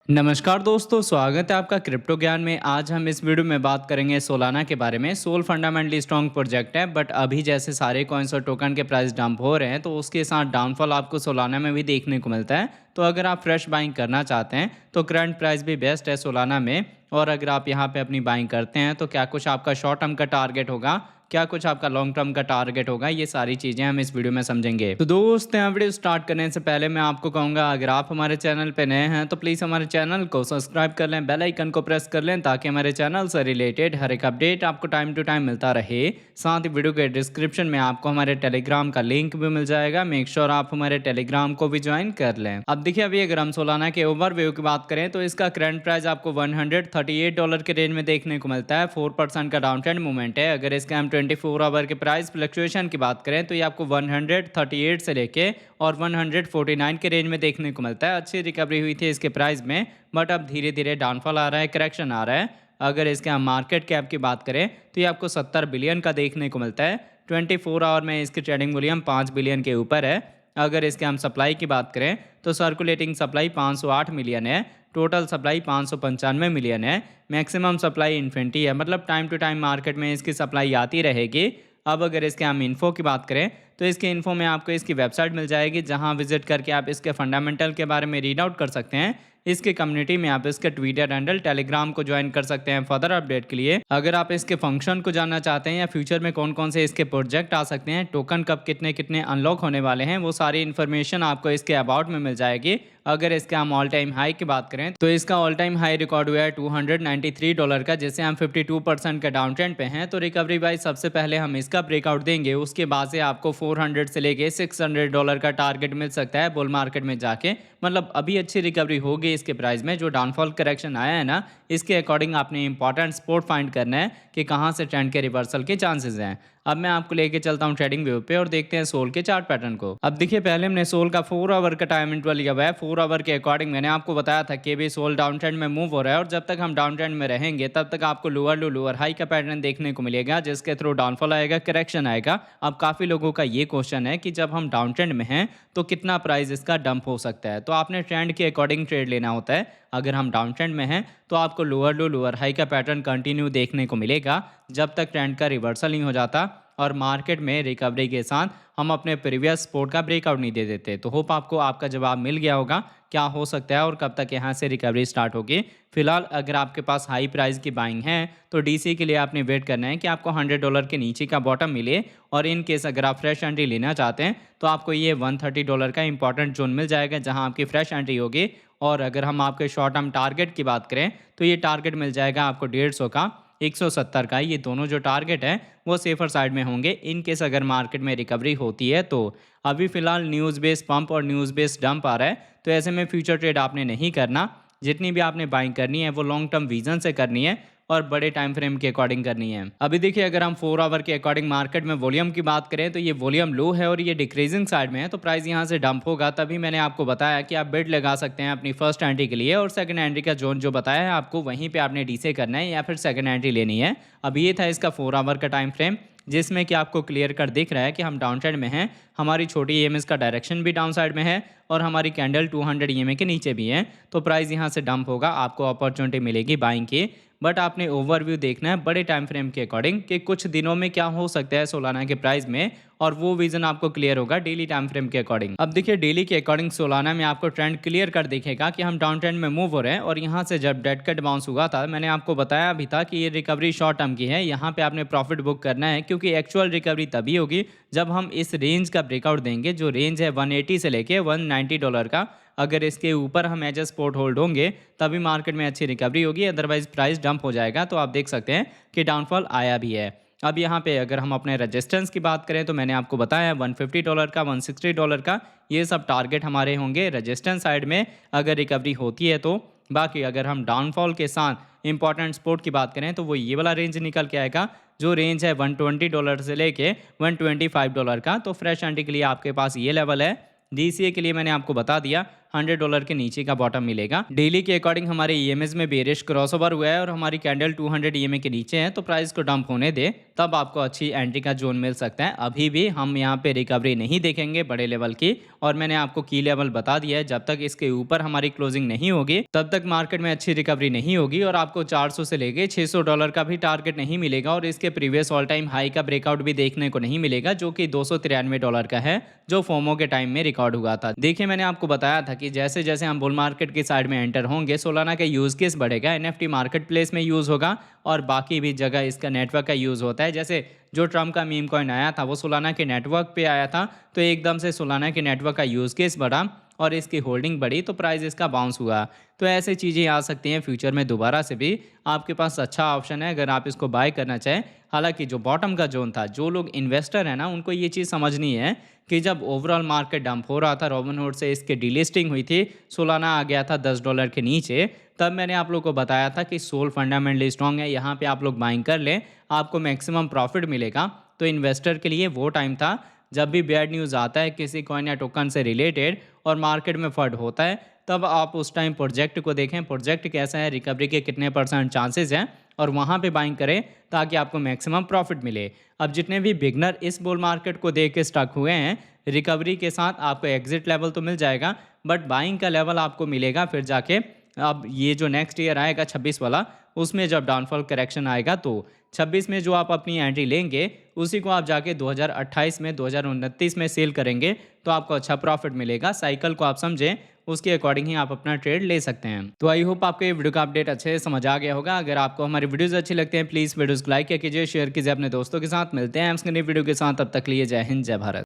नमस्कार दोस्तों, स्वागत है आपका क्रिप्टो ज्ञान में। आज हम इस वीडियो में बात करेंगे सोलाना के बारे में। सोल फंडामेंटली स्ट्रॉन्ग प्रोजेक्ट है, बट अभी जैसे सारे कॉइन्स और टोकन के प्राइस डंप हो रहे हैं तो उसके साथ डाउनफॉल आपको सोलाना में भी देखने को मिलता है। तो अगर आप फ्रेश बाइंग करना चाहते हैं तो करंट प्राइस भी बेस्ट है सोलाना में। और अगर आप यहाँ पे अपनी बाइंग करते हैं तो क्या कुछ आपका शॉर्ट टर्म का टारगेट होगा, क्या कुछ आपका लॉन्ग टर्म का टारगेट होगा, ये सारी चीज़ें हम इस वीडियो में समझेंगे। तो दोस्त, यहाँ वीडियो स्टार्ट करने से पहले मैं आपको कहूँगा, अगर आप हमारे चैनल पे नए हैं तो प्लीज़ हमारे चैनल को सब्सक्राइब कर लें, बेल आइकन को प्रेस कर लें ताकि हमारे चैनल से रिलेटेड हर एक अपडेट आपको टाइम टू टाइम मिलता रहे। साथ ही वीडियो के डिस्क्रिप्शन में आपको हमारे टेलीग्राम का लिंक भी मिल जाएगा। मेक श्योर आप हमारे टेलीग्राम को भी ज्वाइन कर लें। अब देखिए, अभी अगर हम सोलाना के ओवरव्यू की बात करें तो इसका करंट प्राइस आपको $138 के रेंज में देखने को मिलता है। 4% का डाउन ट्रेंड मूवमेंट है। अगर इसका हम 24 आवर के प्राइस फ्लक्चुएशन की बात करें तो ये आपको 138 से लेके और 149 के रेंज में देखने को मिलता है। अच्छी रिकवरी हुई थी इसके प्राइस में, बट अब धीरे धीरे डाउनफॉल आ रहा है, करेक्शन आ रहा है। अगर इसके हम मार्केट कैप की बात करें तो ये आपको 70 बिलियन का देखने को मिलता है। 24 आवर में इसकी ट्रेडिंग वॉल्यूम 5 बिलियन के ऊपर है। अगर इसके हम सप्लाई की बात करें तो सर्कुलेटिंग सप्लाई 508 मिलियन है, टोटल सप्लाई 595 मिलियन है, मैक्सिमम सप्लाई इन्फिनिटी है, मतलब टाइम टू टाइम मार्केट में इसकी सप्लाई आती रहेगी। अब अगर इसके हम इन्फो की बात करें तो इसके इन्फो में आपको इसकी वेबसाइट मिल जाएगी, जहां विजिट करके आप इसके फंडामेंटल के बारे में रीड आउट कर सकते हैं। इसके कम्युनिटी में आप इसके ट्विटर हैंडल, टेलीग्राम को ज्वाइन कर सकते हैं फर्दर अपडेट के लिए। अगर आप इसके फंक्शन को जानना चाहते हैं या फ्यूचर में कौन कौन से इसके प्रोजेक्ट आ सकते हैं, टोकन कब कितने कितने अनलॉक होने वाले हैं, वो सारी इन्फॉर्मेशन आपको इसके अबाउट में मिल जाएगी। अगर इसके हम ऑल टाइम हाई की बात करें तो इसका ऑल टाइम हाई रिकॉर्ड हुआ है $293 का, जिससे हम 52% का डाउन ट्रेंड पे हैं। तो रिकवरी वाइज सबसे पहले हम इसका ब्रेकआउट देंगे, उसके बाद से आपको 400 से लेके $600 का टारगेट मिल सकता है बुल मार्केट में जाके। मतलब अभी अच्छी रिकवरी होगी इसके प्राइस में। जो डाउनफॉल करेक्शन आया है ना, इसके अकॉर्डिंग आपने इंपॉर्टेंट सपोर्ट फाइंड करना है कि कहाँ से ट्रेंड के रिवर्सल के चांसेस हैं। अब मैं आपको लेके चलता हूँ ट्रेडिंग व्यू पे और देखते हैं सोल के चार्ट पैटर्न को। अब देखिए, पहले हमने सोल का 4 आवर का टाइम इंटरवल लिया हुआ है। 4 आवर के अकॉर्डिंग मैंने आपको बताया था कि भी सोल डाउन ट्रेंड में मूव हो रहा है, और जब तक हम डाउन ट्रेंड में रहेंगे तब तक आपको लोअर लो लोअर हाई का पैटर्न देखने को मिलेगा, जिसके थ्रू डाउनफॉल आएगा, करेक्शन आएगा। अब काफ़ी लोगों का ये क्वेश्चन है कि जब हम डाउन ट्रेंड में हैं तो कितना प्राइस इसका डंप हो सकता है। तो आपने ट्रेंड के अकॉर्डिंग ट्रेड लेना होता है। अगर हम डाउन ट्रेंड में हैं तो आपको लोअर लो लोअर हाई का पैटर्न कंटिन्यू देखने को मिलेगा, जब तक ट्रेंड का रिवर्सल नहीं हो जाता और मार्केट में रिकवरी के साथ हम अपने प्रीवियस सपोर्ट का ब्रेकआउट नहीं दे देते। तो होप आपको आपका जवाब मिल गया होगा क्या हो सकता है और कब तक यहाँ से रिकवरी स्टार्ट होगी। फिलहाल अगर आपके पास हाई प्राइस की बाइंग है तो डीसी के लिए आपने वेट करना है कि आपको $100 के नीचे का बॉटम मिले, और इन केस अगर आप फ्रेश एंट्री लेना चाहते हैं तो आपको ये $130 का इंपॉर्टेंट जोन मिल जाएगा, जहाँ आपकी फ्रेश एंट्री होगी। और अगर हम आपके शॉर्ट टर्म टारगेट की बात करें तो ये टारगेट मिल जाएगा आपको 150 का, 170 का। ये दोनों जो टारगेट है वो सेफर साइड में होंगे इन केस अगर मार्केट में रिकवरी होती है। तो अभी फिलहाल न्यूज़ बेस्ड पंप और न्यूज़ बेस्ड डंप आ रहा है, तो ऐसे में फ्यूचर ट्रेड आपने नहीं करना। जितनी भी आपने बाइंग करनी है वो लॉन्ग टर्म विजन से करनी है और बड़े टाइम फ्रेम के अकॉर्डिंग करनी है। अभी देखिए, अगर हम 4 आवर के अकॉर्डिंग मार्केट में वॉल्यूम की बात करें तो ये वॉल्यूम लो है और ये डिक्रीजिंग साइड में है, तो प्राइस यहाँ से डंप होगा। तभी मैंने आपको बताया कि आप बिड लगा सकते हैं अपनी फर्स्ट एंट्री के लिए, और सेकंड एंट्री का जोन जो बताया है आपको वहीं पे आपने डीसे करना है या फिर सेकंड एंट्री लेनी है। अब ये था इसका 4 आवर का टाइम फ्रेम, जिसमें कि आपको क्लियर कट दिख रहा है कि हम डाउन ट्रेंड में हैं। हमारी छोटी ईएमएस का डायरेक्शन भी डाउन साइड में है और हमारी कैंडल 200 ईएमए के नीचे भी है। तो प्राइस यहाँ से डंप होगा, आपको अपॉर्चुनिटी मिलेगी बाइंग की। बट आपने ओवरव्यू देखना है बड़े टाइम फ्रेम के अकॉर्डिंग कि कुछ दिनों में क्या हो सकता है सोलाना के प्राइस में, और वो विजन आपको क्लियर होगा डेली टाइम फ्रेम के अकॉर्डिंग। अब देखिए, डेली के अकॉर्डिंग सोलाना में आपको ट्रेंड क्लियर कर दिखेगा कि हम डाउन ट्रेंड में मूव हो रहे हैं। और यहाँ से जब डेड कट बाउंस हुआ था, मैंने आपको बताया भी था कि ये रिकवरी शॉर्ट टर्म की है। यहाँ पे आपने प्रॉफिट बुक करना है, क्योंकि एक्चुअल रिकवरी तभी होगी जब हम इस रेंज का ब्रेकआउट देंगे, जो रेंज है 180 से लेके $190 का। अगर इसके ऊपर हम एज ए सपोर्ट होल्ड होंगे तभी मार्केट में अच्छी रिकवरी होगी, अदरवाइज प्राइस डंप हो जाएगा। तो आप देख सकते हैं कि डाउनफॉल आया भी है। अब यहाँ पे अगर हम अपने रेजिस्टेंस की बात करें तो मैंने आपको बताया $150 का, $160 का, ये सब टारगेट हमारे होंगे रेजिस्टेंस साइड में अगर रिकवरी होती है तो। बाकी अगर हम डाउनफॉल के साथ इंपॉर्टेंट सपोर्ट की बात करें तो वो ये वाला रेंज निकल के आएगा, जो रेंज है $120 से लेके $125 का। तो फ्रेश एंट्री के लिए आपके पास ये लेवल है। डीसीए के लिए मैंने आपको बता दिया $100 के नीचे का बॉटम मिलेगा। डेली के अकॉर्डिंग हमारे ईएमएस में बेरिश क्रॉसओवर हुआ है और हमारी कैंडल 200 ईएमए के नीचे है, तो प्राइस को डंप होने दे, तब आपको अच्छी एंट्री का जोन मिल सकता है। अभी भी हम यहाँ पे रिकवरी नहीं देखेंगे बड़े लेवल की, और मैंने आपको की लेवल बता दिया है, जब तक इसके ऊपर हमारी क्लोजिंग नहीं होगी तब तक मार्केट में अच्छी रिकवरी नहीं होगी, और आपको 400 से लेके $600 का भी टारगेट नहीं मिलेगा, और इसके प्रीवियस ऑल टाइम हाई का ब्रेकआउट भी देखने को नहीं मिलेगा, जो कि $293 का है, जो फोमो के टाइम में रिकॉर्ड हुआ था। देखिए, मैंने आपको बताया था कि जैसे जैसे हम बुल मार्केट की साइड में एंटर होंगे, सोलाना का यूज केस बढ़ेगा, एनएफटी मार्केट प्लेस में यूज होगा, और बाकी भी जगह इसका नेटवर्क का यूज होता है। जैसे जो ट्रम्प का मीम कॉइन आया था वो सोलाना के नेटवर्क पे आया था, तो एकदम से सोलाना के नेटवर्क का यूज केस बढ़ा और इसकी होल्डिंग बढ़ी, तो प्राइस इसका बाउंस हुआ। तो ऐसी चीज़ें आ सकती हैं फ्यूचर में दोबारा से भी। आपके पास अच्छा ऑप्शन है अगर आप इसको बाय करना चाहें। हालांकि जो बॉटम का जोन था, जो लोग इन्वेस्टर है ना, उनको ये चीज़ समझनी है कि जब ओवरऑल मार्केट डंप हो रहा था, रॉबिनहुड से इसके डीलिस्टिंग हुई थी, सोलाना आ गया था $10 के नीचे, तब मैंने आप लोग को बताया था कि सोल फंडामेंटली स्ट्रॉन्ग है, यहाँ पे आप लोग बाइंग कर लें, आपको मैक्सिमम प्रॉफिट मिलेगा। तो इन्वेस्टर के लिए वो टाइम था जब भी बैड न्यूज़ आता है किसी कॉइन या टोकन से रिलेटेड और मार्केट में फंड होता है, तब आप उस टाइम प्रोजेक्ट को देखें, प्रोजेक्ट कैसा है, रिकवरी के कितने % चांसेस हैं, और वहाँ पे बाइंग करें ताकि आपको मैक्सिमम प्रॉफिट मिले। अब जितने भी बिगनर इस बुल मार्केट को देख के स्टक हुए हैं, रिकवरी के साथ आपको एग्जिट लेवल तो मिल जाएगा, बट बाइंग का लेवल आपको मिलेगा फिर जाके। अब ये जो नेक्स्ट ईयर आएगा 26 वाला, उसमें जब डाउनफॉल करेक्शन आएगा, तो 26 में जो आप अपनी एंट्री लेंगे उसी को आप जाके 2028 में 2029 में सेल करेंगे, तो आपको अच्छा प्रॉफिट मिलेगा। साइकिल को आप समझें, उसके अकॉर्डिंग ही आप अपना ट्रेड ले सकते हैं। तो आई होप आपको ये वीडियो का अपडेट अच्छे से समझ आ गया होगा। अगर आपको हमारी वीडियोस अच्छी लगती हैं, प्लीज़ वीडियोस को लाइक कीजिए, शेयर कीजिए अपने दोस्तों के साथ। मिलते हैं हम नई वीडियो के साथ, तब तक लिए जय हिंद, जय भारत।